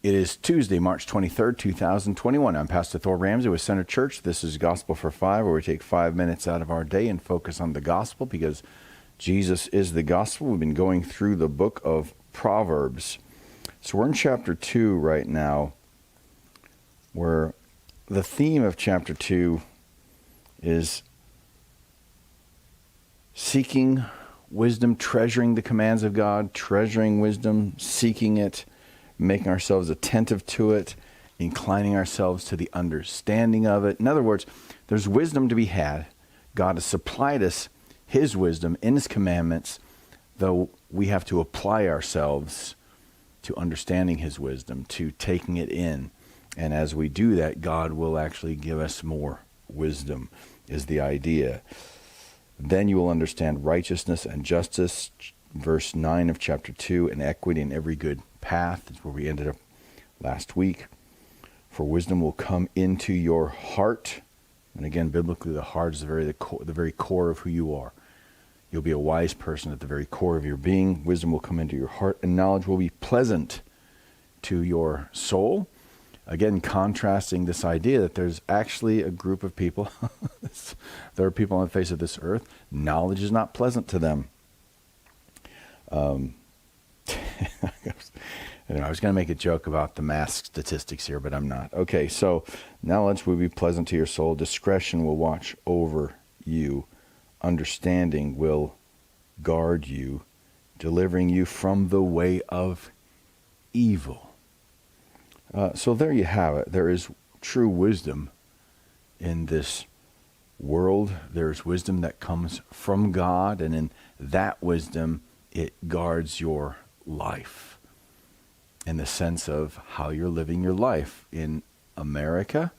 It is Tuesday, March 23rd, 2021. I'm Pastor Thor Ramsey with Center Church. This is Gospel for Five, where we take 5 minutes out of our day and focus on the gospel because Jesus is the gospel. We've been going through the book of Proverbs. So we're in chapter 2 right now, where the theme of chapter 2 is seeking wisdom, treasuring the commands of God, treasuring wisdom, seeking it, making ourselves attentive to it, inclining ourselves to the understanding of it. In other words, there's wisdom to be had. God has supplied us his wisdom in his commandments, though we have to apply ourselves to understanding his wisdom, to taking it in. And as we do that, God will actually give us more wisdom, is the idea. Then you will understand righteousness and justice, verse 9 of chapter 2, and equity in every good path. That's where we ended up last week. For wisdom will come into your heart. And again, biblically, the heart is the very core of who you are. You'll be a wise person at the very core of your being. Wisdom will come into your heart, and knowledge will be pleasant to your soul. Again, contrasting this idea that there's actually a group of people, there are people on the face of this earth, knowledge is not pleasant to them. I was going to make a joke about the mass statistics here, but I'm not. Okay, so knowledge will be pleasant to your soul. Discretion will watch over you. Understanding will guard you, delivering you from the way of evil. So there you have it. There is true wisdom in this world. There's wisdom that comes from God, and in that wisdom, it guards your life in the sense of how you're living your life. In America,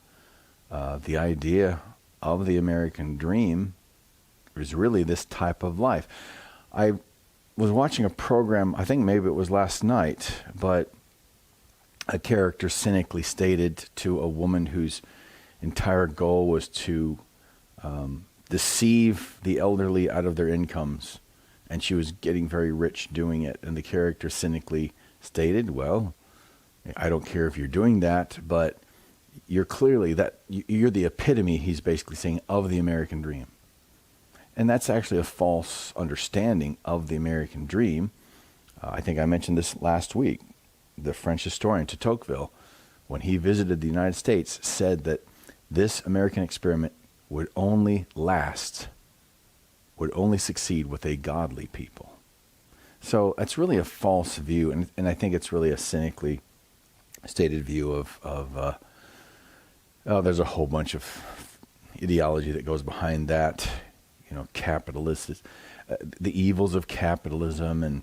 the idea of the American dream is really this type of life. I was watching a program, I think maybe it was last night, but a character cynically stated to a woman whose entire goal was to deceive the elderly out of their incomes, and she was getting very rich doing it. And the character cynically stated, well, I don't care if you're doing that, but you're clearly you're the epitome, he's basically saying, of the American dream. And that's actually a false understanding of the American dream. I think I mentioned this last week. The French historian de Tocqueville, when he visited the United States, said that this American experiment would only succeed with a godly people. So that's really a false view, and I think it's really a cynically stated view of there's a whole bunch of ideology that goes behind that, capitalist, the evils of capitalism and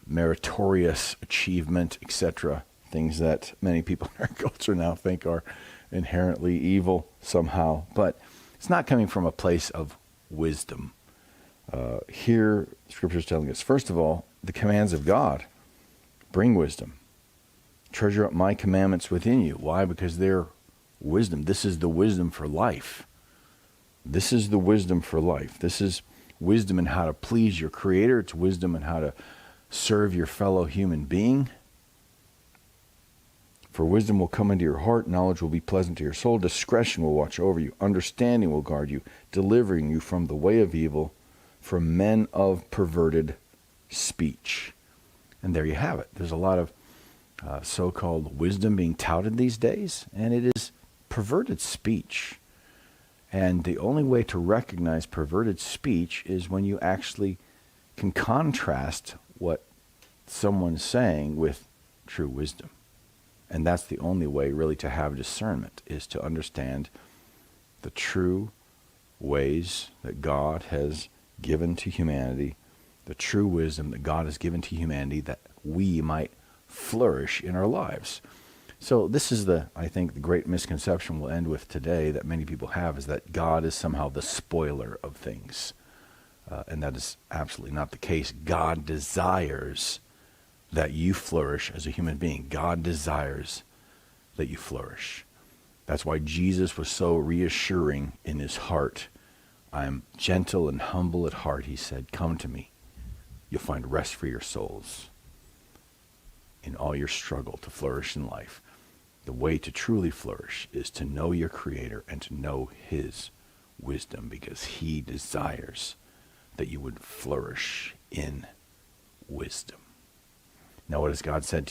meritorious achievement, etc., things that many people in our culture now think are inherently evil somehow, but it's not coming from a place of wisdom. Here, Scripture is telling us, first of all, the commands of God bring wisdom. Treasure up my commandments within you. Why? Because they're wisdom. This is the wisdom for life. This is the wisdom for life. This is wisdom in how to please your Creator. It's wisdom in how to serve your fellow human being. For wisdom will come into your heart, knowledge will be pleasant to your soul, discretion will watch over you, understanding will guard you, delivering you from the way of evil, from men of perverted speech. And there you have it. There's a lot of so-called wisdom being touted these days, and it is perverted speech. And the only way to recognize perverted speech is when you actually can contrast what someone's saying with true wisdom. And that's the only way really to have discernment, is to understand the true ways that God has given to humanity, the true wisdom that God has given to humanity that we might flourish in our lives. So this is I think the great misconception we'll end with today that many people have, is that God is somehow the spoiler of things. And that is absolutely not the case. God desires that you flourish as a human being. God desires that you flourish. That's why Jesus was so reassuring in his heart. I am gentle and humble at heart, he said. Come to me. You'll find rest for your souls. in all your struggle to flourish in life. The way to truly flourish is to know your Creator and to know His wisdom, because He desires that you would flourish in wisdom. Now, what has God said to you?